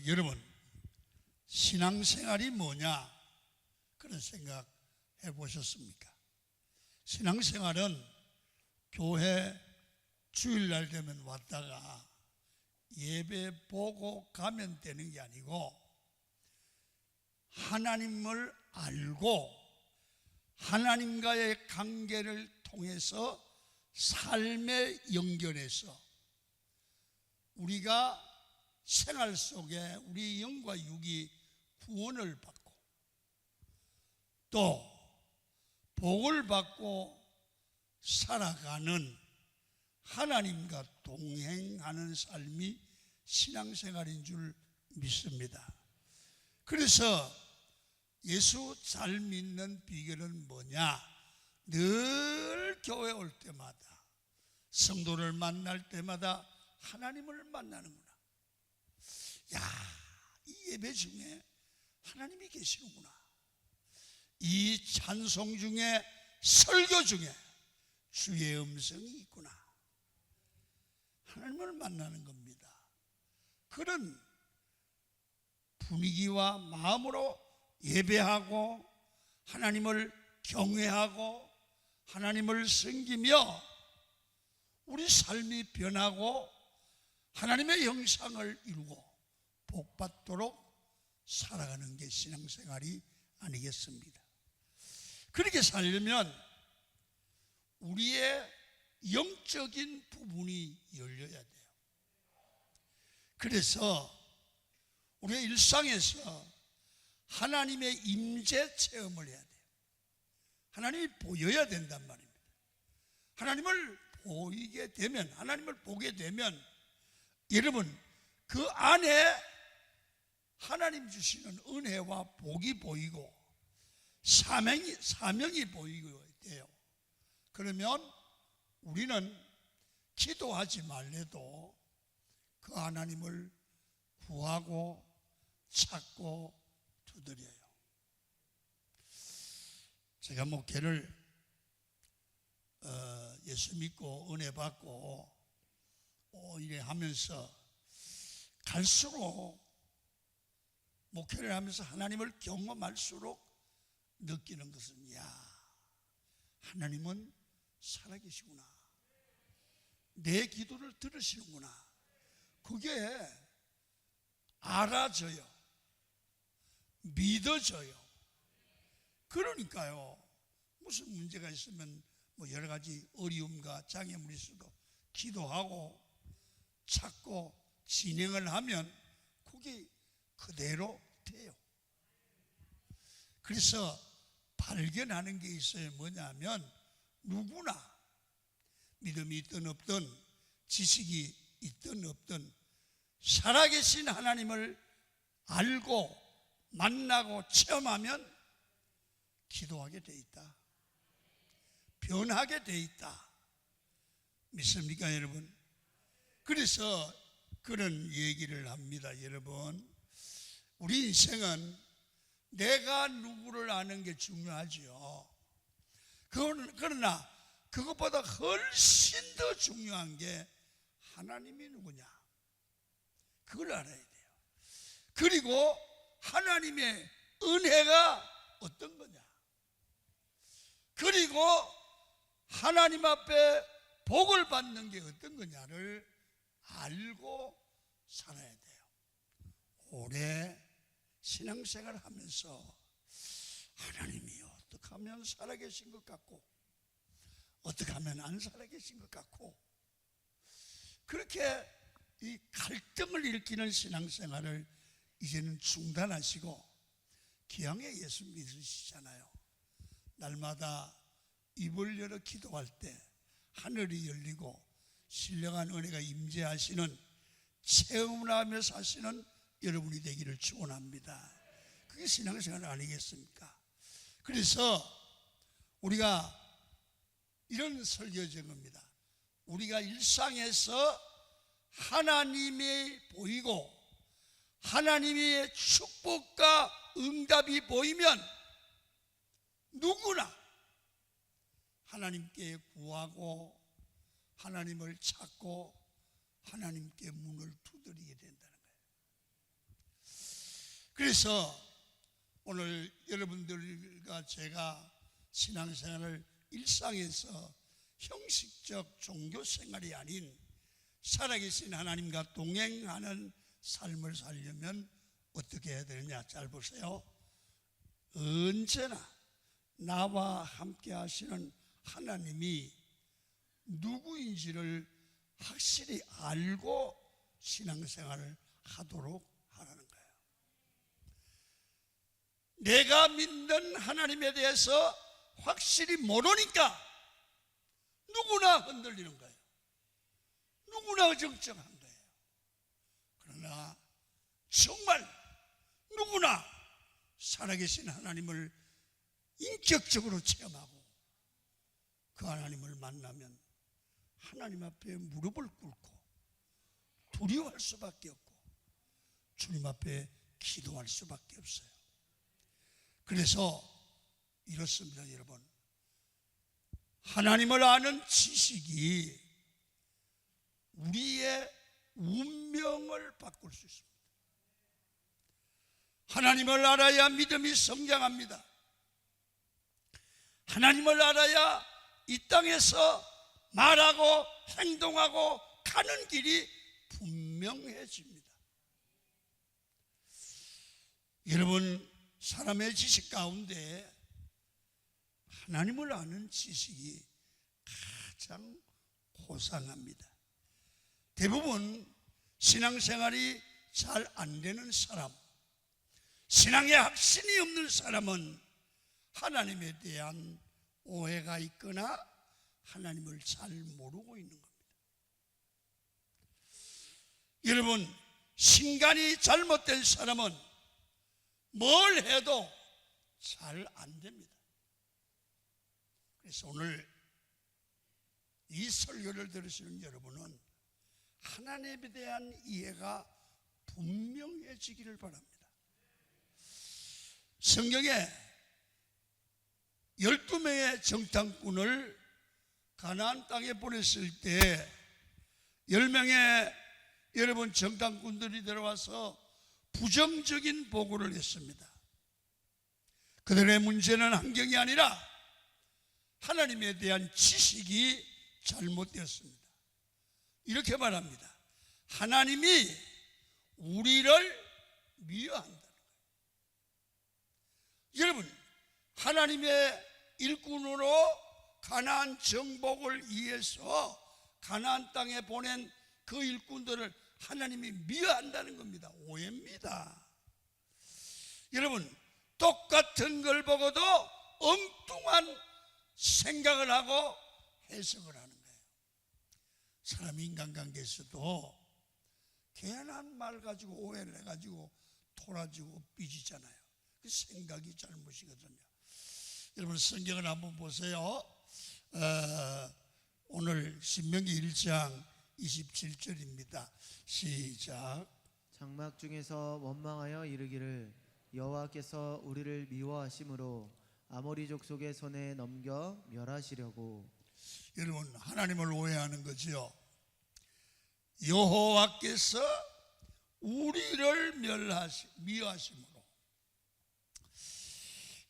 여러분, 신앙생활이 뭐냐? 그런 생각 해보셨습니까? 신앙생활은 교회 주일날 되면 왔다가 예배 보고 가면 되는 게 아니고, 하나님을 알고 하나님과의 관계를 통해서 삶에 연결해서 우리가 생활 속에 우리 영과 육이 구원을 받고 또 복을 받고 살아가는, 하나님과 동행하는 삶이 신앙생활인 줄 믿습니다. 그래서 예수 잘 믿는 비결은 뭐냐? 늘 교회 올 때마다, 성도를 만날 때마다 하나님을 만나는구나. 이 예배 중에 하나님이 계시는구나. 이 찬송 중에, 설교 중에 주의 음성이 있구나. 하나님을 만나는 겁니다. 그런 분위기와 마음으로 예배하고 하나님을 경외하고 하나님을 섬기며 우리 삶이 변하고 하나님의 형상을 이루고 복받도록 살아가는 게 신앙생활이 아니겠습니다. 그렇게 살려면 우리의 영적인 부분이 열려야 돼요. 그래서 우리의 일상에서 하나님의 임재 체험을 해야 돼요. 하나님이 보여야 된단 말입니다. 하나님을 보이게 되면, 하나님을 보게 되면 여러분, 그 안에 하나님 주시는 은혜와 복이 보이고 사명이 보이게 돼요. 그러면 우리는 기도하지 말래도 그 하나님을 구하고 찾고 두드려요. 제가 목회를 예수 믿고 은혜 받고 이래 하면서 갈수록, 목회를 하면서 하나님을 경험할수록 느끼는 것은, 하나님은 살아계시구나. 내 기도를 들으시는구나. 그게 알아져요. 믿어져요. 그러니까요, 무슨 문제가 있으면 여러 가지 어려움과 장애물이 있어도 기도하고 찾고 진행을 하면 그게 그대로 돼요. 그래서 발견하는 게 있어요. 뭐냐면, 누구나 믿음이 있든 없든 지식이 있든 없든 살아계신 하나님을 알고 만나고 체험하면 기도하게 돼 있다. 변하게 돼 있다. 믿습니까, 여러분? 그래서 그런 얘기를 합니다. 여러분, 우리 인생은 내가 누구를 아는 게 중요하죠. 그러나 그것보다 훨씬 더 중요한 게 하나님이 누구냐, 그걸 알아야 돼요. 그리고 하나님의 은혜가 어떤 거냐, 그리고 하나님 앞에 복을 받는 게 어떤 거냐를 알고 살아야 돼요. 오래 신앙생활을 하면서 하나님이 어떻게 하면 살아계신 것 같고 어떻게 하면 안 살아계신 것 같고, 그렇게 이 갈등을 일으키는 신앙생활을 이제는 중단하시고 기왕에 예수 믿으시잖아요. 날마다 입을 열어 기도할 때 하늘이 열리고 신령한 은혜가 임재하시는 체험을 하며 사시는 여러분이 되기를 축원합니다. 그게 신앙생활 아니겠습니까? 그래서 우리가 이런 설교적인 겁니다. 우리가 일상에서 하나님이 보이고 하나님의 축복과 응답이 보이면 누구나 하나님께 구하고 하나님을 찾고 하나님께 문을 두드리게 된다는 거예요. 그래서 오늘 여러분들과 제가 신앙생활을 일상에서 형식적 종교생활이 아닌 살아계신 하나님과 동행하는 삶을 살려면 어떻게 해야 되느냐? 잘 보세요. 언제나 나와 함께 하시는 하나님이 누구인지를 확실히 알고 신앙생활을 하도록 하라는 거예요. 내가 믿는 하나님에 대해서 확실히 모르니까 누구나 흔들리는 거예요. 누구나 어정쩡한 거예요. 그러나 정말 누구나 살아계신 하나님을 인격적으로 체험하고 그 하나님을 만나면 하나님 앞에 무릎을 꿇고 두려워할 수밖에 없고 주님 앞에 기도할 수밖에 없어요. 그래서 이렇습니다, 여러분. 하나님을 아는 지식이 우리의 운명을 바꿀 수 있습니다. 하나님을 알아야 믿음이 성장합니다. 하나님을 알아야 이 땅에서 말하고 행동하고 가는 길이 분명해집니다. 여러분, 사람의 지식 가운데 하나님을 아는 지식이 가장 고상합니다. 대부분 신앙생활이 잘 안 되는 사람, 신앙에 확신이 없는 사람은 하나님에 대한 오해가 있거나 하나님을 잘 모르고 있는 겁니다. 여러분, 신간이 잘못된 사람은 뭘 해도 잘 안 됩니다. 그래서 오늘 이 설교를 들으시는 여러분은 하나님에 대한 이해가 분명해지기를 바랍니다. 성경에 12명의 정탐꾼을 가나안 땅에 보냈을 때 10명의 여러분 정탐꾼들이 들어와서 부정적인 보고를 했습니다. 그들의 문제는 환경이 아니라 하나님에 대한 지식이 잘못되었습니다. 이렇게 말합니다. 하나님이 우리를 미워한다는 거예요. 여러분, 하나님의 일꾼으로 가나안 정복을 위해서 가나안 땅에 보낸 그 일꾼들을 하나님이 미워한다는 겁니다. 오해입니다. 여러분, 똑같은 걸 보고도 엉뚱한 생각을 하고 해석을 하는 거예요. 사람 인간관계에서도 괜한 말 가지고 오해를 해가지고 토라지고 삐지잖아요. 그 생각이 잘못이거든요. 여러분, 성경을 한번 보세요. 오늘 신명기 1장 27절입니다. 시작. 장막 중에서 원망하여 이르기를 여호와께서 우리를 미워하심으로 아모리 족속의 손에 넘겨 멸하시려고. 여러분, 하나님을 오해하는 거죠. 여호와께서 우리를 미워하심으로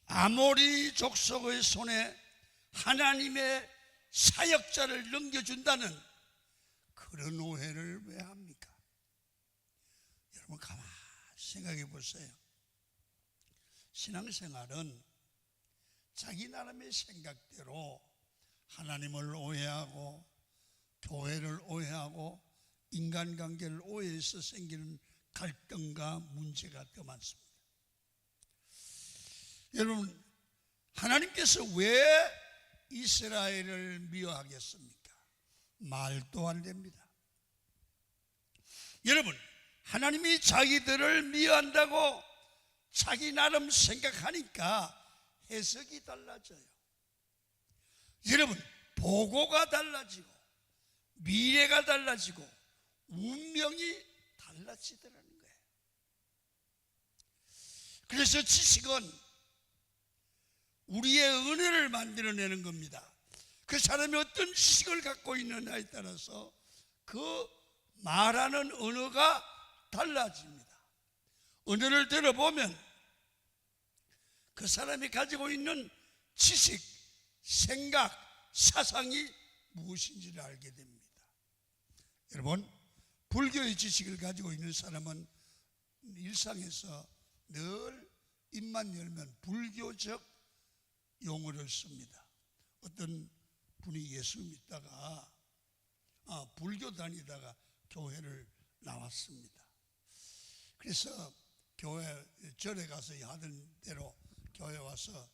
아모리 족속의 손에 하나님의 사역자를 넘겨준다는 그런 오해를 왜 합니까? 여러분, 가만히 생각해 보세요. 신앙생활은 자기 나름의 생각대로 하나님을 오해하고 교회를 오해하고 인간관계를 오해해서 생기는 갈등과 문제가 더 많습니다. 여러분, 하나님께서 왜 이스라엘을 미워하겠습니까? 말도 안 됩니다. 여러분, 하나님이 자기들을 미워한다고 자기 나름 생각하니까 해석이 달라져요. 여러분, 보고가 달라지고 미래가 달라지고 운명이 달라지더라는 거예요. 그래서 지식은 우리의 은혜를 만들어내는 겁니다. 그 사람이 어떤 지식을 갖고 있느냐에 따라서 그 말하는 언어가 달라집니다. 언어를 들어보면 그 사람이 가지고 있는 지식, 생각, 사상이 무엇인지를 알게 됩니다. 여러분, 불교의 지식을 가지고 있는 사람은 일상에서 늘 입만 열면 불교적 용어를 씁니다. 어떤 분이 예수 믿다가 불교 다니다가 교회를 나왔습니다. 그래서 절에 가서 하던 대로 교회 와서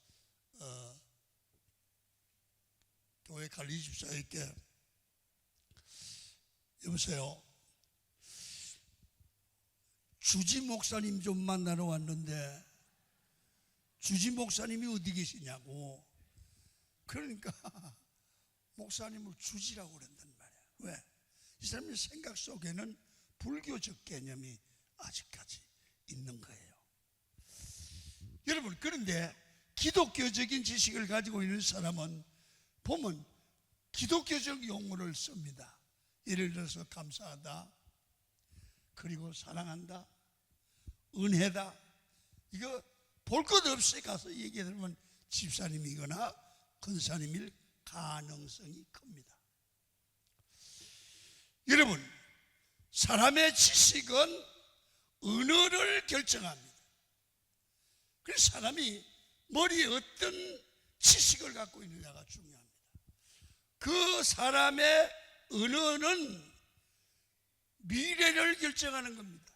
교회 관리 집사에게 여보세요, 주지 목사님 좀 만나러 왔는데 주지 목사님이 어디 계시냐고. 그러니까 목사님을 주지라고 그런단 말이야. 왜? 이 사람의 생각 속에는 불교적 개념이 아직까지 있는 거예요. 여러분, 그런데 기독교적인 지식을 가지고 있는 사람은 보면 기독교적 용어를 씁니다. 예를 들어서 감사하다, 그리고 사랑한다, 은혜다. 이거 볼 것 없이 가서 얘기 들으면 집사님이거나 권사님일 가능성이 큽니다. 여러분, 사람의 지식은 언어를 결정합니다. 그래서 사람이 머리에 어떤 지식을 갖고 있느냐가 중요합니다. 그 사람의 언어는 미래를 결정하는 겁니다.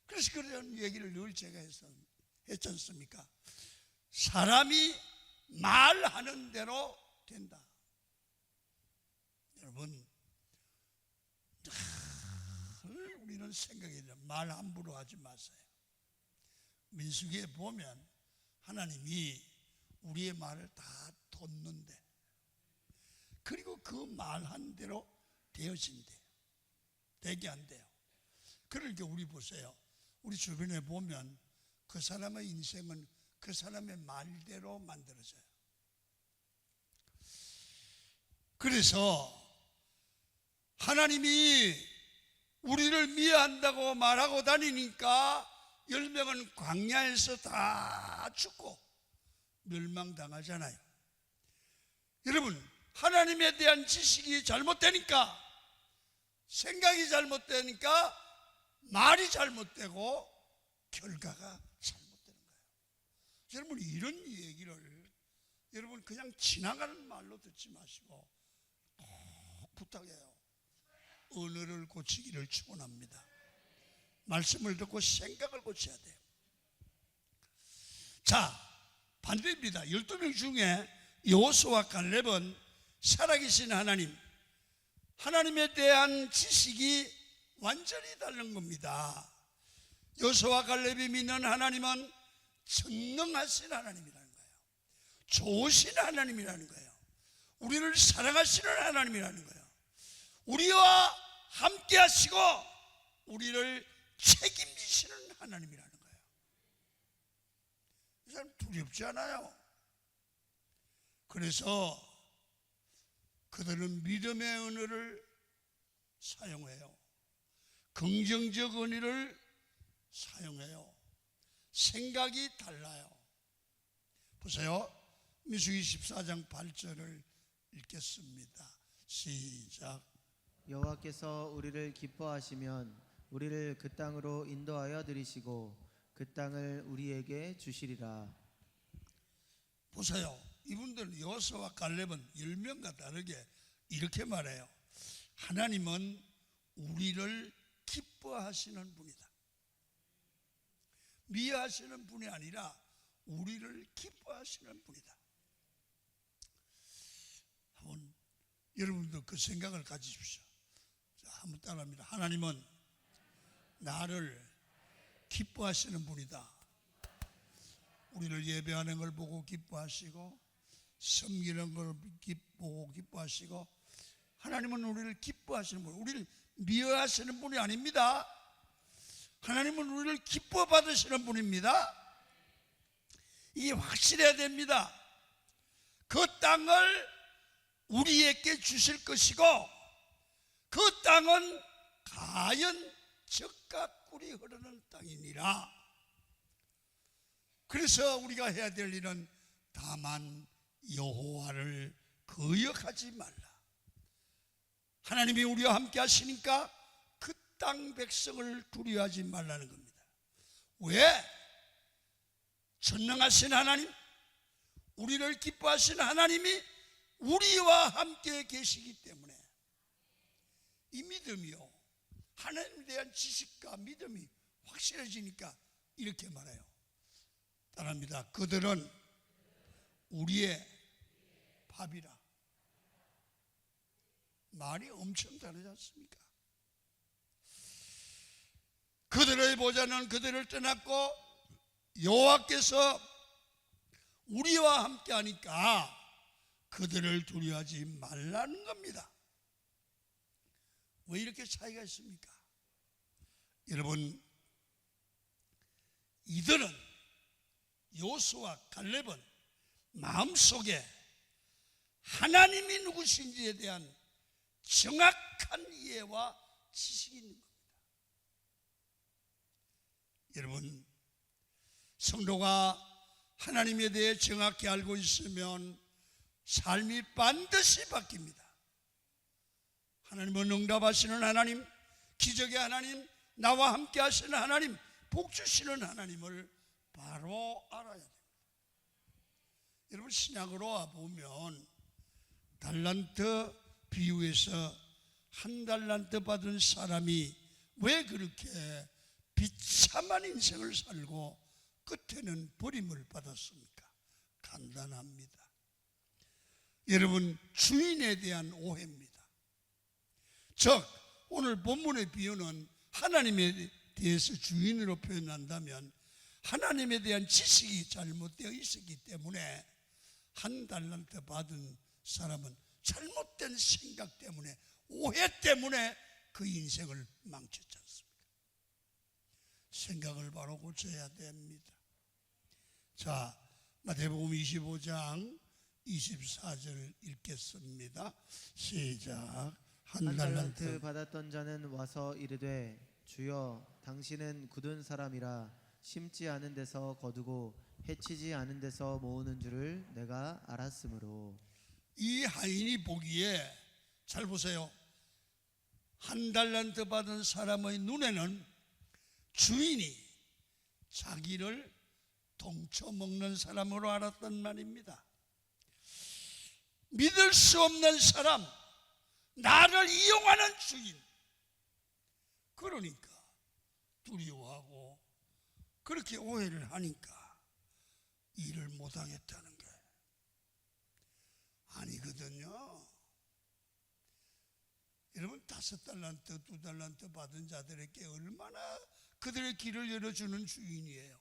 그래서 그런 얘기를 늘 제가 했지 않습니까? 사람이 말하는 대로 된다. 여러분, 우리는 생각이 돼요. 말 함부로 하지 마세요. 민수기에 보면 하나님이 우리의 말을 다 뒀는데, 그리고 그 말한 대로 되어진대요. 되게 안 돼요. 그러니까 우리 보세요. 우리 주변에 보면 그 사람의 인생은 그 사람의 말대로 만들어져요. 그래서 하나님이 우리를 미워한다고 말하고 다니니까 10명은 광야에서 다 죽고 멸망당하잖아요. 여러분, 하나님에 대한 지식이 잘못되니까, 생각이 잘못되니까 말이 잘못되고 결과가 잘못되는 거예요. 여러분, 이런 얘기를 여러분 그냥 지나가는 말로 듣지 마시고 꼭 부탁해요. 언어를 고치기를 축원합니다. 말씀을 듣고 생각을 고쳐야 돼요. 자, 반대입니다. 12명 중에 여호수아와 갈렙은 살아계신 하나님에 대한 지식이 완전히 다른 겁니다. 여호수아와 갈렙이 믿는 하나님은 전능하신 하나님이라는 거예요. 좋으신 하나님이라는 거예요. 우리를 사랑하시는 하나님이라는 거예요. 우리와 함께 하시고 우리를 책임지시는 하나님이라는 거예요. 이 사람 두렵지 않아요. 그래서 그들은 믿음의 언어를 사용해요. 긍정적 언어를 사용해요. 생각이 달라요. 보세요. 민수기 14장 8절을 읽겠습니다. 시작. 여호와께서 우리를 기뻐하시면 우리를 그 땅으로 인도하여 들이시고 그 땅을 우리에게 주시리라. 보세요. 이분들은 여호수아와 갈렙은 10명과 다르게 이렇게 말해요. 하나님은 우리를 기뻐하시는 분이다. 미워하시는 분이 아니라 우리를 기뻐하시는 분이다. 한번 여러분도 그 생각을 가지십시오. 자, 한번 따라합니다. 하나님은 나를 기뻐하시는 분이다. 우리를 예배하는 걸 보고 기뻐하시고 섬기는 걸 보고 기뻐하시고, 하나님은 우리를 기뻐하시는 분, 우리를 미워하시는 분이 아닙니다. 하나님은 우리를 기뻐 받으시는 분입니다. 이게 확실해야 됩니다. 그 땅을 우리에게 주실 것이고 그 땅은 가연 적과 떡과 꿀이 흐르는 땅이니라. 그래서 우리가 해야 될 일은 다만 여호와를 거역하지 말라. 하나님이 우리와 함께 하시니까 그 땅 백성을 두려워하지 말라는 겁니다. 왜? 전능하신 하나님, 우리를 기뻐하신 하나님이 우리와 함께 계시기 때문에 이 믿음이요, 하나님에 대한 지식과 믿음이 확실해지니까 이렇게 말해요. 따라합니다. 그들은 우리의 밥이라. 말이 엄청 다르지 않습니까? 그들의 보좌는 그들을 떠났고 여호와께서 우리와 함께 하니까 그들을 두려워하지 말라는 겁니다. 왜 이렇게 차이가 있습니까? 여러분, 이들은, 여호수아와 갈렙은 마음속에 하나님이 누구신지에 대한 정확한 이해와 지식이 있는 겁니다. 여러분, 성도가 하나님에 대해 정확히 알고 있으면 삶이 반드시 바뀝니다. 하나님은 응답하시는 하나님, 기적의 하나님, 나와 함께 하시는 하나님, 복 주시는 하나님을 바로 알아야 됩니다. 여러분, 신약으로 와보면 달란트 비유에서 한 달란트 받은 사람이 왜 그렇게 비참한 인생을 살고 끝에는 버림을 받았습니까? 간단합니다. 여러분, 주인에 대한 오해입니다. 즉, 오늘 본문의 비유는 하나님에 대해서 주인으로 표현한다면 하나님에 대한 지식이 잘못되어 있었기 때문에 한 달란트 받은 사람은 잘못된 생각 때문에, 오해 때문에 그 인생을 망쳤지 않습니까? 생각을 바로 고쳐야 됩니다. 자, 마태복음 25장 24절 읽겠습니다. 시작. 한 달란트 받았던 자는 와서 이르되 주여, 당신은 굳은 사람이라 심지 않은 데서 거두고 해치지 않은 데서 모으는 줄을 내가 알았으므로. 이 하인이 보기에, 잘 보세요, 한 달란트 받은 사람의 눈에는 주인이 자기를 동쳐먹는 사람으로 알았단 말입니다. 믿을 수 없는 사람, 나를 이용하는 주인. 그러니까 두려워하고 그렇게 오해를 하니까 일을 못하겠다는 거예요. 아니거든요. 여러분, 5달란트, 2달란트 받은 자들에게 얼마나 그들의 길을 열어주는 주인이에요.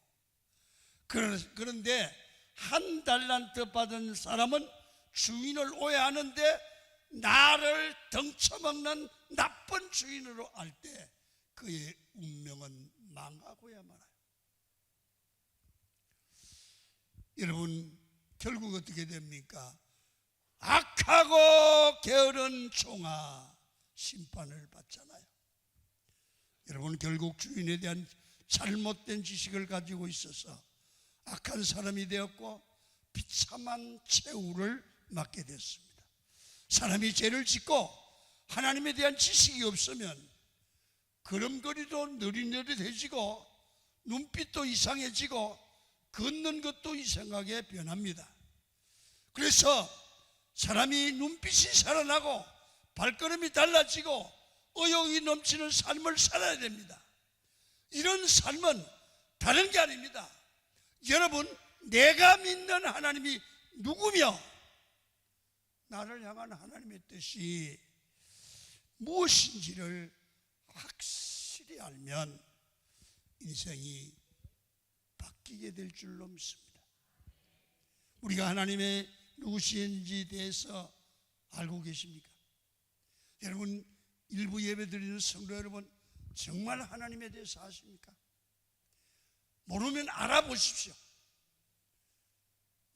그런데 한 달란트 받은 사람은 주인을 오해하는데 나를 덩쳐먹는 나쁜 주인으로 알 때 그의 운명은 망하고야 말아요. 여러분, 결국 어떻게 됩니까? 악하고 게으른 종아, 심판을 받잖아요. 여러분, 결국 주인에 대한 잘못된 지식을 가지고 있어서 악한 사람이 되었고 비참한 최후를 맞게 됐습니다. 사람이 죄를 짓고 하나님에 대한 지식이 없으면 걸음걸이도 느릿느릿해지고 눈빛도 이상해지고 걷는 것도 이상하게 변합니다. 그래서 사람이 눈빛이 살아나고 발걸음이 달라지고 의욕이 넘치는 삶을 살아야 됩니다. 이런 삶은 다른 게 아닙니다. 여러분, 내가 믿는 하나님이 누구며 나를 향한 하나님의 뜻이 무엇인지를 확실히 알면 인생이 바뀌게 될 줄로 믿습니다. 우리가 하나님의 누구신지에 대해서 알고 계십니까? 여러분, 일부 예배 드리는 성도 여러분, 정말 하나님에 대해서 아십니까? 모르면 알아보십시오.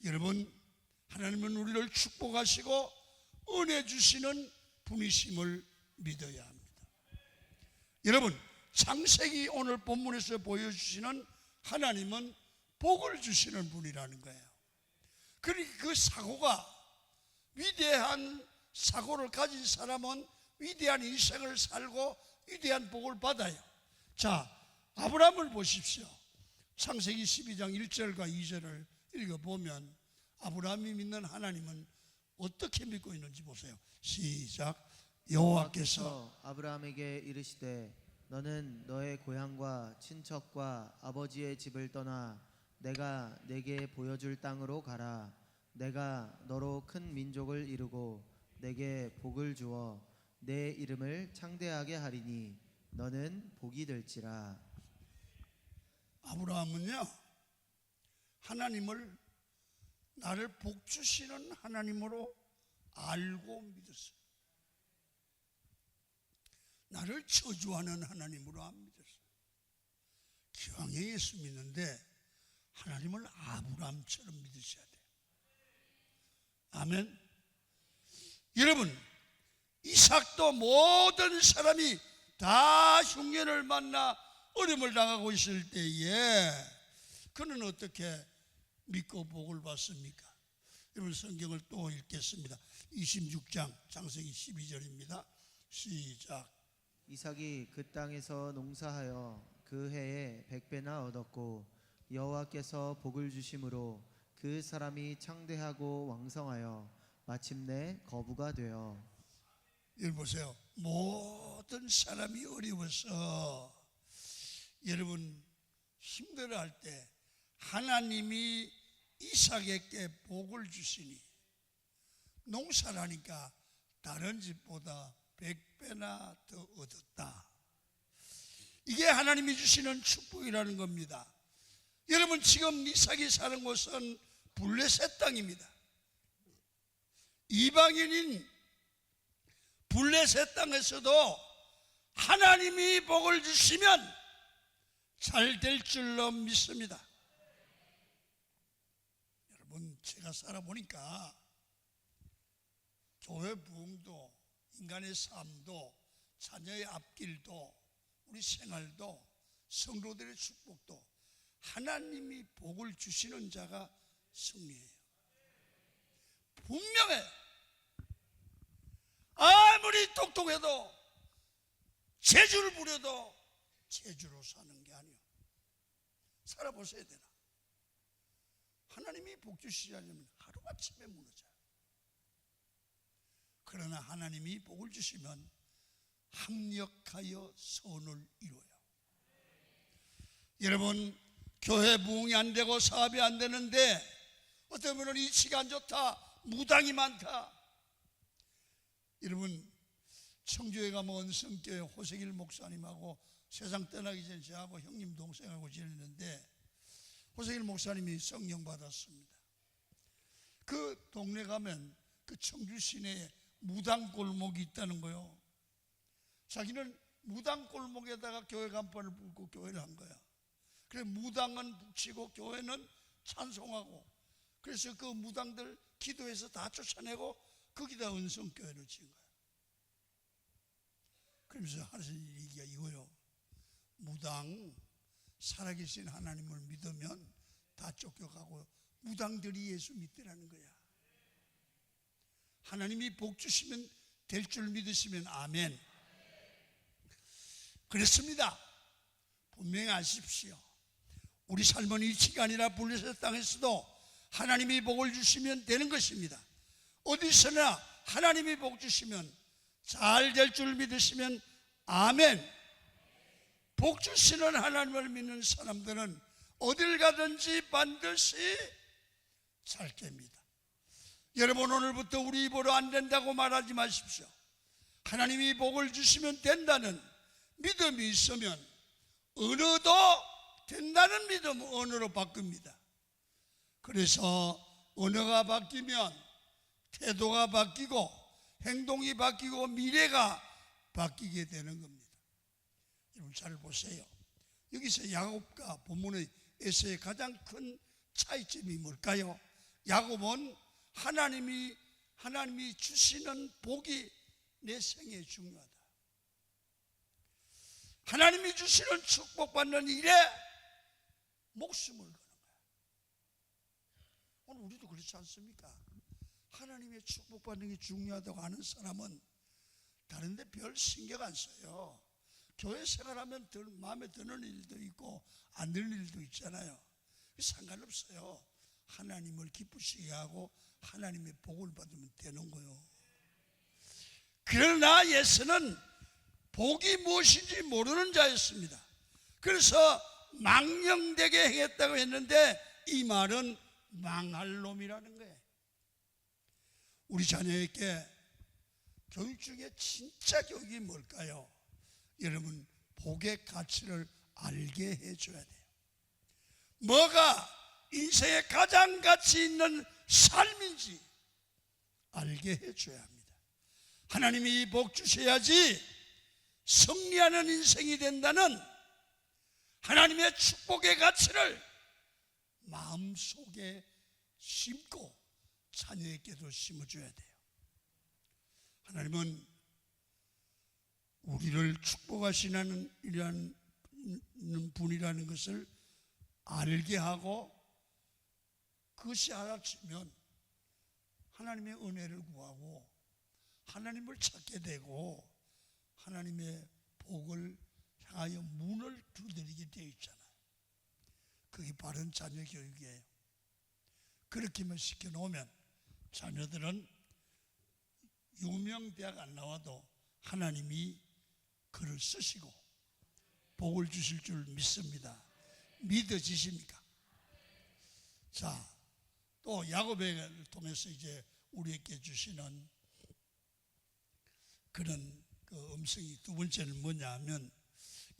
여러분, 하나님은 우리를 축복하시고 은혜 주시는 분이심을 믿어야 합니다. 여러분, 창세기 오늘 본문에서 보여주시는 하나님은 복을 주시는 분이라는 거예요. 그러니까 그 사고가, 위대한 사고를 가진 사람은 위대한 인생을 살고 위대한 복을 받아요. 자, 아브라함을 보십시오. 창세기 12장 1절과 2절을 읽어보면 아브라함이 믿는 하나님은 어떻게 믿고 있는지 보세요. 시작. 여호와께서 아브라함에게 이르시되 너는 너의 고향과 친척과 아버지의 집을 떠나 내가 내게 보여줄 땅으로 가라. 내가 너로 큰 민족을 이루고 내게 복을 주어 내 이름을 창대하게 하리니 너는 복이 될지라. 아브라함은요, 하나님을 나를 복 주시는 하나님으로 알고 믿었어요. 나를 저주하는 하나님으로 안 믿었어요. 기왕에 예수 믿는데 하나님을 아브라함처럼 믿으셔야 돼요. 아멘. 여러분, 이삭도 모든 사람이 다 흉년을 만나 어려움을 당하고 있을 때에 그는 어떻게 믿고 복을 받습니까? 여러분, 성경을 또 읽겠습니다. 26장 창세기 12절입니다. 시작. 이삭이 그 땅에서 농사하여 그 해에 100배나 얻었고 여호와께서 복을 주심으로 그 사람이 창대하고 왕성하여 마침내 거부가 되어. 여러분 보세요. 모든 사람이 어려워서 여러분 힘들어할 때 하나님이 이삭에게 복을 주시니 농사를 하니까 다른 집보다 100배나 더 얻었다. 이게 하나님이 주시는 축복이라는 겁니다. 여러분, 지금 이삭이 사는 곳은 블레셋 땅입니다. 이방인인 블레셋 땅에서도 하나님이 복을 주시면 잘 될 줄로 믿습니다. 여러분, 제가 살아보니까 교회 부흥도, 인간의 삶도, 자녀의 앞길도, 우리 생활도, 성도들의 축복도 하나님이 복을 주시는 자가 승리해요. 분명해요. 아무리 똑똑해도 재주를 부려도 재주로 사는 게 아니에요. 살아보셔야 되나? 하나님이 복 주시지 않으면 하루아침에 무너져요. 그러나 하나님이 복을 주시면 합력하여 선을 이루어요. 여러분, 교회 부흥이 안 되고 사업이 안 되는데 어떤 분은 이치가 안 좋다, 무당이 많다. 여러분, 청주에 가면 은성교회 호세길 목사님하고 세상 떠나기 전에 저하고 형님 동생하고 지냈는데 호세길 목사님이 성령 받았습니다. 그 동네 가면 그 청주 시내에 무당 골목이 있다는 거요. 자기는 무당 골목에다가 교회 간판을 붙고 교회를 한 거야. 그래, 무당은 붙이고 교회는 찬송하고, 그래서 그 무당들 기도해서 다 쫓아내고 거기다 은성교회를 지은 거야. 그러면서 하시는 얘기가 이거요. 무당, 살아계신 하나님을 믿으면 다 쫓겨가고 무당들이 예수 믿더라는 거야. 하나님이 복 주시면 될 줄 믿으시면 아멘. 그렇습니다. 분명히 아십시오. 우리 삶은 이치가 아니라 블레셋 땅에서도 하나님이 복을 주시면 되는 것입니다. 어디서나 하나님이 복 주시면 잘 될 줄 믿으시면 아멘. 복 주시는 하나님을 믿는 사람들은 어딜 가든지 반드시 잘 됩니다. 여러분, 오늘부터 우리 입으로 안 된다고 말하지 마십시오. 하나님이 복을 주시면 된다는 믿음이 있으면 언어도 된다는 믿음 언어로 바꿉니다. 그래서 언어가 바뀌면 태도가 바뀌고 행동이 바뀌고 미래가 바뀌게 되는 겁니다. 여러분, 잘 보세요. 여기서 야곱과 본문의 에서의 가장 큰 차이점이 뭘까요? 야곱은 하나님이 주시는 복이 내 생에 중요하다. 하나님이 주시는 축복받는 일에 목숨을 거는 거야. 오늘 우리도 그렇지 않습니까? 하나님의 축복받는 게 중요하다고 하는 사람은 다른 데 별 신경 안 써요. 교회 생활하면 마음에 드는 일도 있고 안 드는 일도 있잖아요. 상관없어요. 하나님을 기쁘시게 하고 하나님의 복을 받으면 되는 거예요. 그러나 예수는 복이 무엇인지 모르는 자였습니다. 그래서 망령되게 행했다고 했는데 이 말은 망할 놈이라는 거예요. 우리 자녀에게 교육 중에 진짜 교육이 뭘까요? 여러분, 복의 가치를 알게 해줘야 돼요. 뭐가 인생에 가장 가치 있는 삶인지 알게 해줘야 합니다. 하나님이 이 복 주셔야지 승리하는 인생이 된다는 하나님의 축복의 가치를 마음속에 심고 자녀에게도 심어줘야 돼요. 하나님은 우리를 축복하시는 분이라는 것을 알게 하고 그것이 알아지면 하나님의 은혜를 구하고 하나님을 찾게 되고 하나님의 복을 향하여 문을 두드리게 되어 있잖아요. 그게 바른 자녀 교육이에요. 그렇게만 시켜놓으면 자녀들은 유명 대학 안 나와도 하나님이 글을 쓰시고 복을 주실 줄 믿습니다. 믿어지십니까? 자, 또 야곱을 통해서 이제 우리에게 주시는 그런 그 음성이 두 번째는 뭐냐 하면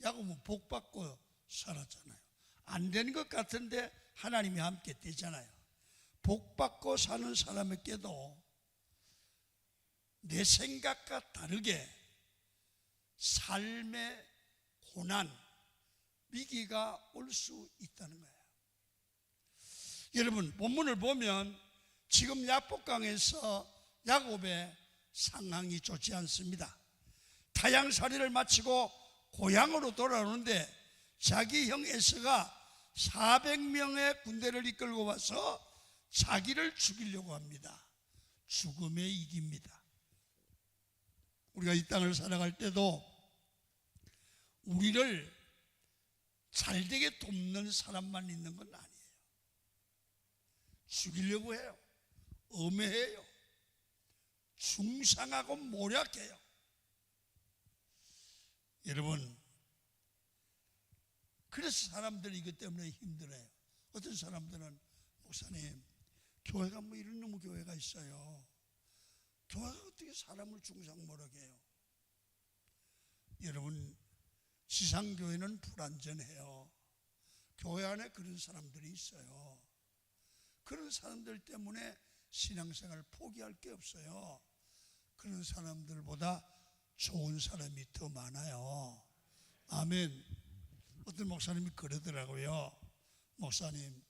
야곱은 복 받고 살았잖아요. 안 되는 것 같은데 하나님이 함께 되잖아요. 복 받고 사는 사람에게도 내 생각과 다르게 삶의 고난, 위기가 올 수 있다는 거예요. 여러분, 본문을 보면 지금 야복강에서 야곱의 상황이 좋지 않습니다. 타향살이를 마치고 고향으로 돌아오는데 자기 형 에서가 400명의 군대를 이끌고 와서 자기를 죽이려고 합니다. 죽음에 이깁니다. 우리가 이 땅을 살아갈 때도 우리를 잘되게 돕는 사람만 있는 건 아니에요. 죽이려고 해요. 엄해해요. 중상하고 모략해요. 여러분, 그래서 사람들이 이것 때문에 힘들어요. 어떤 사람들은 목사님, 교회가 뭐 이런 놈의 교회가 있어요. 교회가 어떻게 사람을 중상모략 해요? 여러분, 지상교회는 불완전해요. 교회 안에 그런 사람들이 있어요. 그런 사람들 때문에 신앙생활 포기할 게 없어요. 그런 사람들보다 좋은 사람이 더 많아요. 아멘. 어떤 목사님이 그러더라고요. 목사님,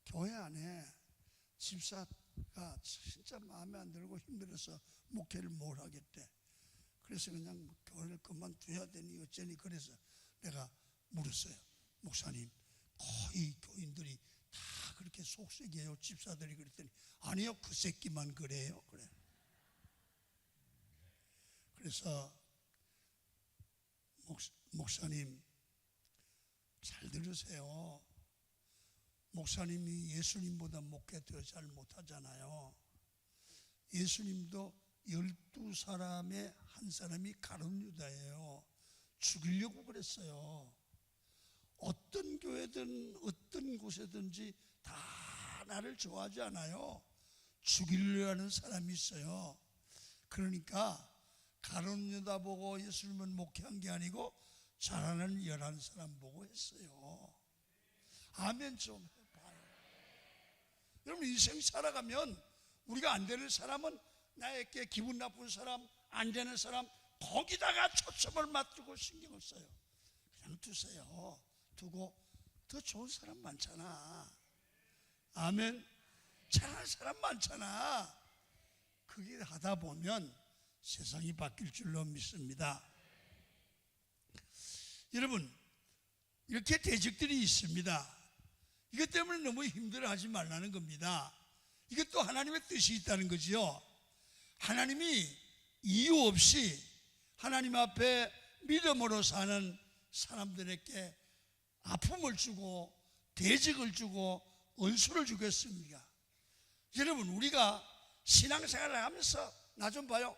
교회 안에 집사가 진짜 마음에 안 들고 힘들어서 목회를 못 하겠대. 그래서 그냥 교회를 그만둬야 되니 어쩌니. 그래서 내가 물었어요. 목사님, 거의 교인들이 다 그렇게 속색이에요, 집사들이. 그랬더니 아니요, 그 새끼만 그래요. 그래. 그래서 목사님 잘 들으세요. 목사님이 예수님보다 목회 더 잘 못하잖아요. 예수님도 12사람의 한 사람이 가룟 유다예요. 죽이려고 그랬어요. 어떤 교회든 어떤 곳에든지 다 나를 좋아하지 않아요. 죽이려 하는 사람이 있어요. 그러니까 가룟 유다 보고 예수님은 목회한 게 아니고 잘하는 11사람 보고 했어요. 아멘 좀 해봐요. 여러분, 인생 살아가면 우리가 안 되는 사람은 나에게 기분 나쁜 사람, 안 되는 사람, 거기다가 초점을 맞추고 신경을 써요. 그냥 두세요. 두고 더 좋은 사람 많잖아. 아멘. 잘하는 사람 많잖아. 그게 하다 보면 세상이 바뀔 줄로 믿습니다. 여러분, 이렇게 대적들이 있습니다. 이것 때문에 너무 힘들어하지 말라는 겁니다. 이것도 하나님의 뜻이 있다는 거지요. 하나님이 이유 없이 하나님 앞에 믿음으로 사는 사람들에게 아픔을 주고 대적을 주고 원수를 주겠습니까? 여러분, 우리가 신앙생활을 하면서 나 좀 봐요.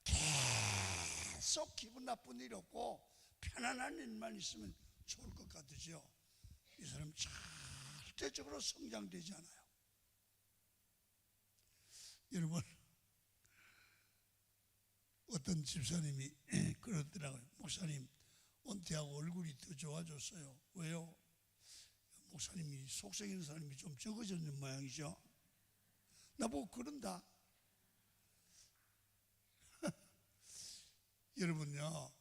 계속 기분 나쁜 일 없고 편안한 일만 있으면 좋을 것 같으죠. 이 사람 절대적으로 성장되지 않아요. 여러분, 어떤 집사님이 그러더라고요. 목사님, 은퇴하고 얼굴이 더 좋아졌어요. 왜요? 목사님이 속썩이는 사람이 좀 적어졌는 모양이죠. 나보고 그런다. 여러분요,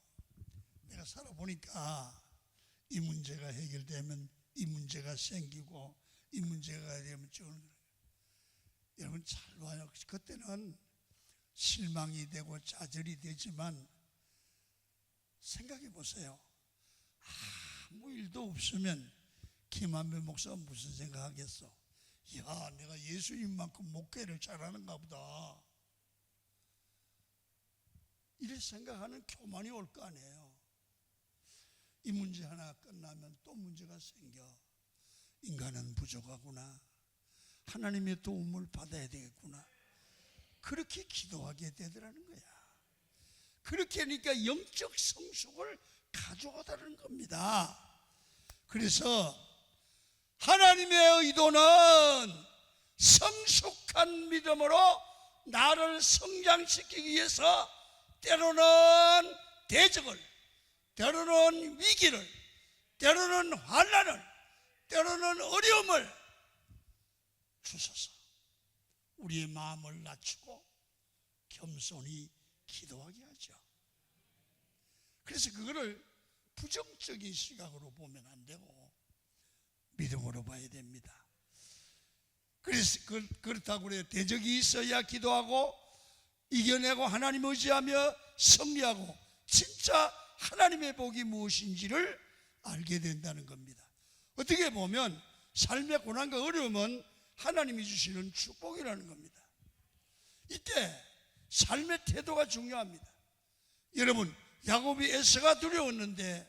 내가 살아보니까 이 문제가 해결되면 이 문제가 생기고 이 문제가 되면 저는, 여러분 잘 봐요. 그때는 실망이 되고 좌절이 되지만 생각해 보세요. 아무 일도 없으면 김한배 목사가 무슨 생각하겠어? 야, 내가 예수님만큼 목회를 잘하는가 보다, 이렇게 생각하는 교만이 올 거 아니에요. 이 문제 하나 끝나면 또 문제가 생겨. 인간은 부족하구나, 하나님의 도움을 받아야 되겠구나, 그렇게 기도하게 되더라는 거야. 그렇게 하니까 영적 성숙을 가져오다는 겁니다. 그래서 하나님의 의도는 성숙한 믿음으로 나를 성장시키기 위해서 때로는 대적을, 때로는 위기를, 때로는 환난을, 때로는 어려움을 주셔서 우리의 마음을 낮추고 겸손히 기도하게 하죠. 그래서 그거를 부정적인 시각으로 보면 안 되고 믿음으로 봐야 됩니다. 그래서 그렇다고 그래요. 대적이 있어야 기도하고 이겨내고 하나님 의지하며 승리하고 진짜 하나님의 복이 무엇인지를 알게 된다는 겁니다. 어떻게 보면 삶의 고난과 어려움은 하나님이 주시는 축복이라는 겁니다. 이때 삶의 태도가 중요합니다. 여러분, 야곱이 에서가 두려웠는데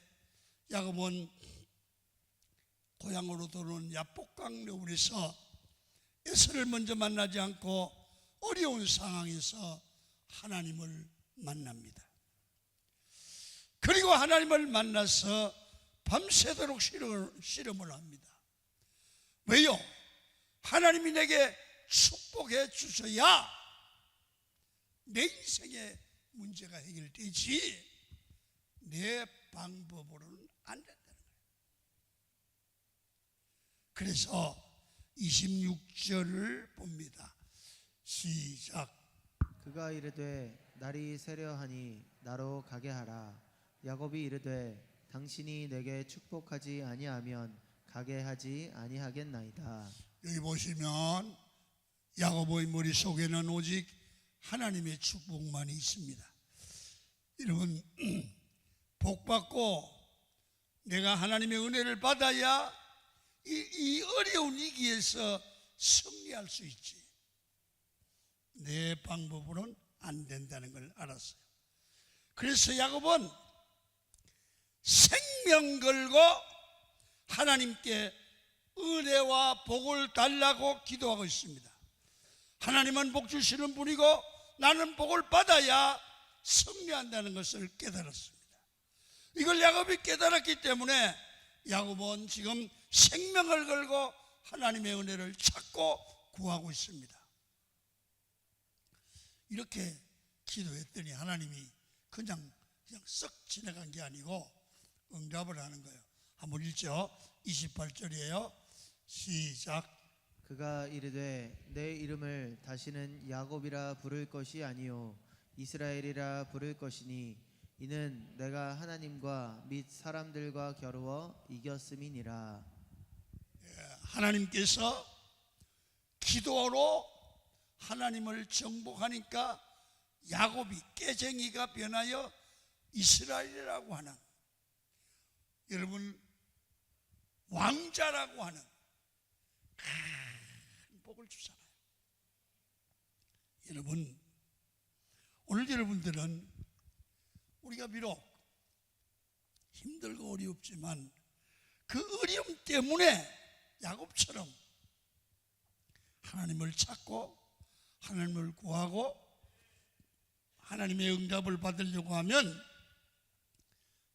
야곱은 고향으로 돌아온 야복강 려운에서 에서를 먼저 만나지 않고 어려운 상황에서 하나님을 만납니다. 그리고 하나님을 만나서 밤새도록 실험을 합니다. 왜요? 하나님이 내게 축복해 주셔야 내 인생의 문제가 해결되지 내 방법으로는 안 된다는 거예요. 그래서 26절을 봅니다. 시작. 그가 이르되 날이 새려하니 나로 가게 하라. 야곱이 이르되 당신이 내게 축복하지 아니하면 가게 하지 아니하겠나이다. 여기 보시면 야곱의 머릿속에는 오직 하나님의 축복만이 있습니다. 여러분, 복받고 내가 하나님의 은혜를 받아야 이 어려운 위기에서 승리할 수 있지 내 방법으로는 안 된다는 걸 알았어요. 그래서 야곱은 생명 걸고 하나님께 은혜와 복을 달라고 기도하고 있습니다. 하나님은 복 주시는 분이고 나는 복을 받아야 승리한다는 것을 깨달았습니다. 이걸 야곱이 깨달았기 때문에 야곱은 지금 생명을 걸고 하나님의 은혜를 찾고 구하고 있습니다. 이렇게 기도했더니 하나님이 그냥 썩 지나간 게 아니고 응답을 하는 거예요. 한번 읽죠. 28절이에요. 시작. 그가 이르되 내 이름을 다시는 야곱이라 부를 것이 아니요 이스라엘이라 부를 것이니 이는 내가 하나님과 및 사람들과 겨루어 이겼음이니라. 하나님께서 기도로 하나님을 정복하니까 야곱이 깨쟁이가 변하여 이스라엘이라고 하는 여러분 왕자라고 하는 큰 복을 주잖아요. 여러분 오늘 여러분들은 우리가 비록 힘들고 어렵지만 그 어려움 때문에 야곱처럼 하나님을 찾고 하나님을 구하고 하나님의 응답을 받으려고 하면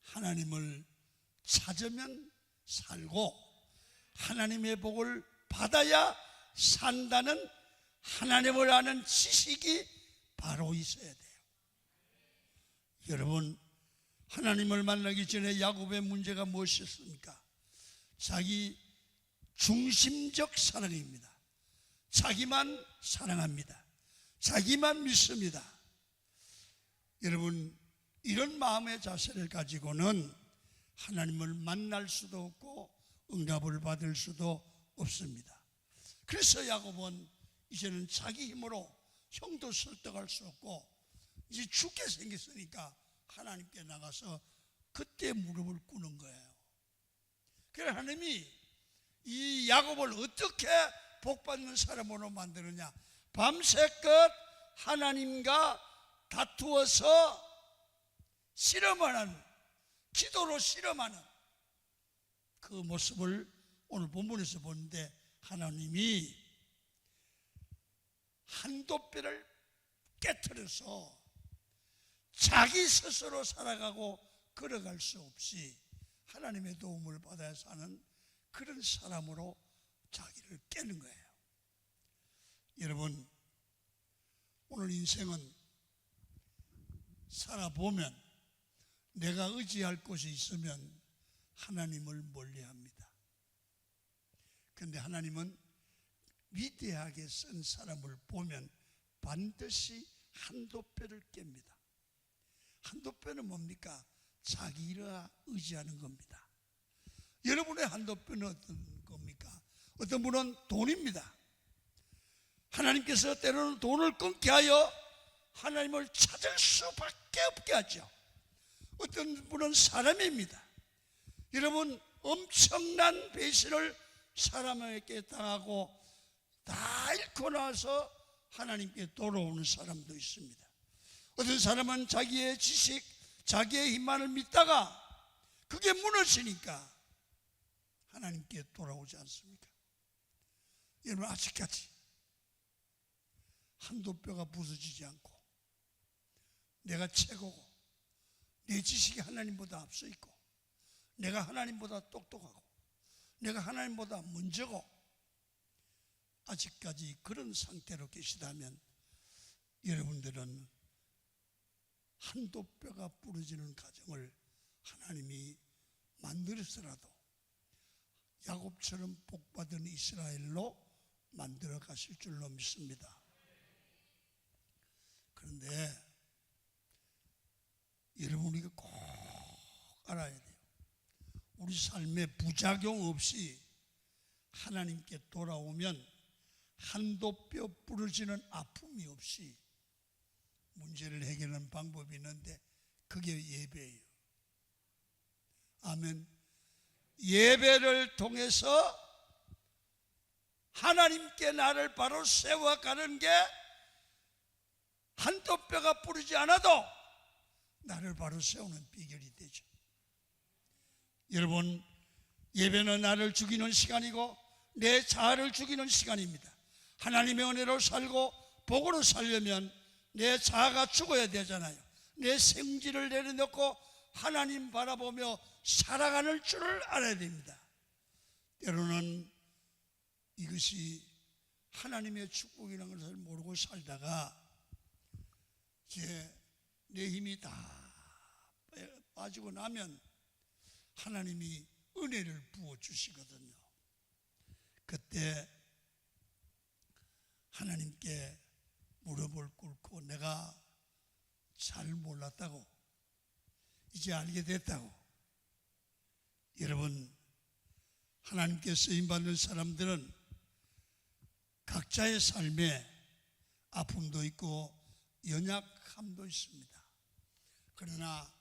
하나님을 찾으면 살고 하나님의 복을 받아야 산다는 하나님을 아는 지식이 바로 있어야 돼요. 여러분 하나님을 만나기 전에 야곱의 문제가 무엇이었습니까? 자기 중심적 사랑입니다. 자기만 사랑합니다. 자기만 믿습니다. 여러분 이런 마음의 자세를 가지고는 하나님을 만날 수도 없고 응답을 받을 수도 없습니다. 그래서 야곱은 이제는 자기 힘으로 형도 설득할 수 없고 이제 죽게 생겼으니까 하나님께 나가서 그때 무릎을 꿇는 거예요. 그래서 하나님이 이 야곱을 어떻게 복받는 사람으로 만드느냐, 밤새껏 하나님과 다투어서 실험하는, 기도로 실험하는 그 모습을 오늘 본문에서 보는데 하나님이 한돛배를 깨트려서 자기 스스로 살아가고 걸어갈 수 없이 하나님의 도움을 받아야 사는 그런 사람으로 자기를 깨는 거예요. 여러분 오늘 인생은 살아보면 내가 의지할 곳이 있으면 하나님을 멀리합니다. 그런데 하나님은 위대하게 쓴 사람을 보면 반드시 한돛배를 깹니다. 한돛배는 뭡니까? 자기를 의지하는 겁니다. 여러분의 한돛배는 어떤 겁니까? 어떤 분은 돈입니다. 하나님께서 때로는 돈을 끊게 하여 하나님을 찾을 수밖에 없게 하죠. 어떤 분은 사람입니다. 여러분 엄청난 배신을 사람에게 당하고 다 잃고 나서 하나님께 돌아오는 사람도 있습니다. 어떤 사람은 자기의 지식, 자기의 힘만을 믿다가 그게 무너지니까 하나님께 돌아오지 않습니까? 여러분 아직까지 한돛뼈가 부서지지 않고 내가 최고고 내 지식이 하나님보다 앞서 있고 내가 하나님보다 똑똑하고 내가 하나님보다 먼저고 아직까지 그런 상태로 계시다면 여러분들은 한돛뼈가 부러지는 가정을 하나님이 만들어서라도 야곱처럼 복받은 이스라엘로 만들어 가실 줄로 믿습니다. 그런데 여러분 우리가 꼭 알아야 돼요. 우리 삶에 부작용 없이 하나님께 돌아오면 한돛뼈 부러지는 아픔이 없이 문제를 해결하는 방법이 있는데 그게 예배예요. 아멘. 예배를 통해서 하나님께 나를 바로 세워가는 게 한돛뼈가 부러지지 않아도 나를 바로 세우는 비결이 되죠. 여러분 예배는 나를 죽이는 시간이고 내 자아를 죽이는 시간입니다. 하나님의 은혜로 살고 복으로 살려면 내 자아가 죽어야 되잖아요. 내 생지를 내려놓고 하나님 바라보며 살아가는 줄을 알아야 됩니다. 때로는 이것이 하나님의 축복이라는 것을 모르고 살다가 이제 내 힘이 다 빠지고 나면 하나님이 은혜를 부어주시거든요. 그때 하나님께 무릎을 꿇고 내가 잘 몰랐다고 이제 알게 됐다고. 여러분 하나님께 쓰임받는 사람들은 각자의 삶에 아픔도 있고 연약함도 있습니다. 그러나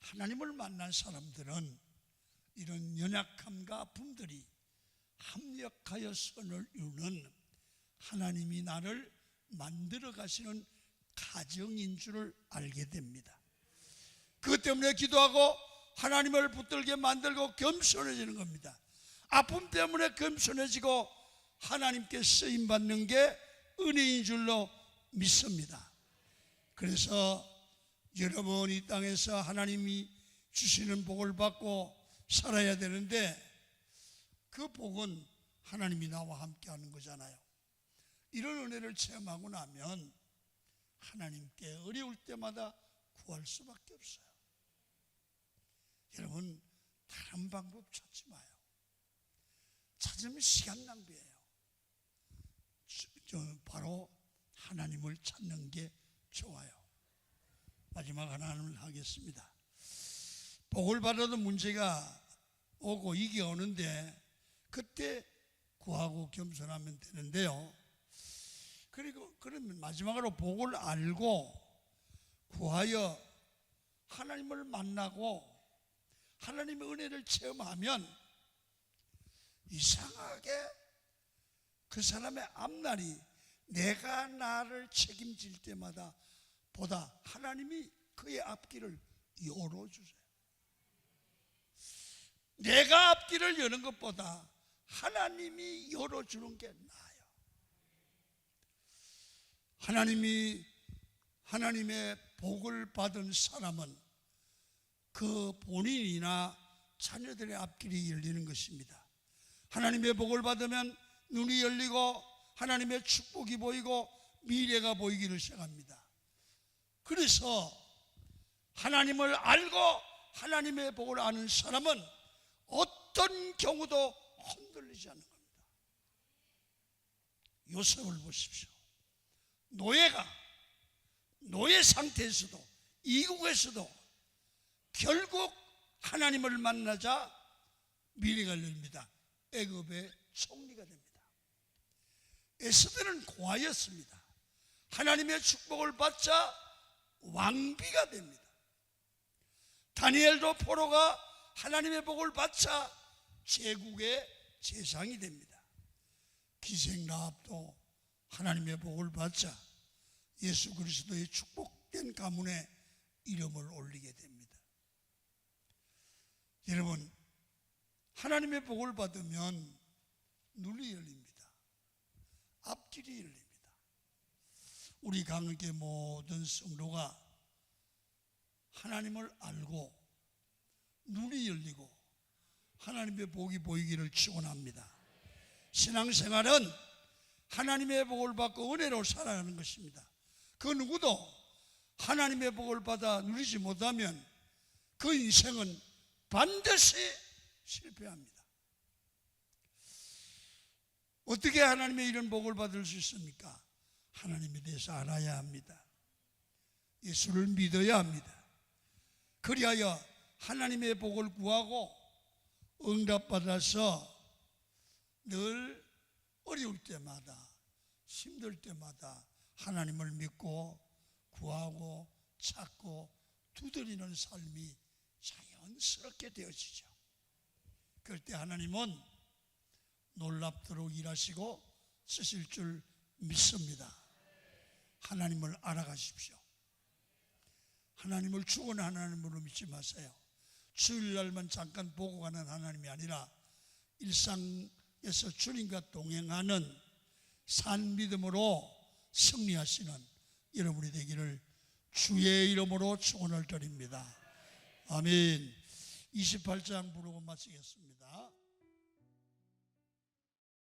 하나님을 만난 사람들은 이런 연약함과 아픔들이 합력하여 선을 이루는 하나님이 나를 만들어 가시는 가정인 줄을 알게 됩니다. 그것 때문에 기도하고 하나님을 붙들게 만들고 겸손해지는 겁니다. 아픔 때문에 겸손해지고 하나님께 쓰임받는 게 은혜인 줄로 믿습니다. 그래서 여러분 이 땅에서 하나님이 주시는 복을 받고 살아야 되는데 그 복은 하나님이 나와 함께 하는 거잖아요. 이런 은혜를 체험하고 나면 하나님께 어려울 때마다 구할 수밖에 없어요. 여러분 다른 방법 찾지 마요. 찾으면 시간 낭비예요. 바로 하나님을 찾는 게 좋아요. 마지막 하나님을 하겠습니다. 복을 받아도 문제가 오고 이게 오는데 그때 구하고 겸손하면 되는데요. 그리고 그러면 마지막으로 복을 알고 구하여 하나님을 만나고 하나님의 은혜를 체험하면 이상하게 그 사람의 앞날이 내가 나를 책임질 때마다 보다 하나님이 그의 앞길을 열어주세요. 내가 앞길을 여는 것보다 하나님이 열어주는 게 나아요. 하나님의 복을 받은 사람은 그 본인이나 자녀들의 앞길이 열리는 것입니다. 하나님의 복을 받으면 눈이 열리고 하나님의 축복이 보이고 미래가 보이기를 시작합니다. 그래서 하나님을 알고 하나님의 복을 아는 사람은 어떤 경우도 흔들리지 않는 겁니다. 요셉을 보십시오. 노예 상태에서도 이국에서도 결국 하나님을 만나자 미래가 열립니다. 애굽의 총리가 됩니다. 에스더는 고아였습니다. 하나님의 축복을 받자 왕비가 됩니다. 다니엘도 포로가 하나님의 복을 받자 제국의 제상이 됩니다. 기생라합도 하나님의 복을 받자 예수 그리스도의 축복된 가문에 이름을 올리게 됩니다. 여러분, 하나님의 복을 받으면 눈이 열립니다. 앞길이 열립니다. 우리 강의 모든 성도가 하나님을 알고 눈이 열리고 하나님의 복이 보이기를 축원합니다. 신앙생활은 하나님의 복을 받고 은혜로 살아가는 것입니다. 그 누구도 하나님의 복을 받아 누리지 못하면 그 인생은 반드시 실패합니다. 어떻게 하나님의 이런 복을 받을 수 있습니까? 하나님에 대해서 알아야 합니다. 예수를 믿어야 합니다. 그리하여 하나님의 복을 구하고 응답받아서 늘 어려울 때마다 힘들 때마다 하나님을 믿고 구하고 찾고 두드리는 삶이 자연스럽게 되어지죠. 그럴 때 하나님은 놀랍도록 일하시고 쓰실 줄 믿습니다. 하나님을 알아가십시오. 하나님을 죽은 하나님으로 믿지 마세요. 주일날만 잠깐 보고 가는 하나님이 아니라 일상에서 주님과 동행하는 산 믿음으로 승리하시는 여러분이 되기를 주의 이름으로 축원을 드립니다. 아멘. 28장 부르고 마치겠습니다.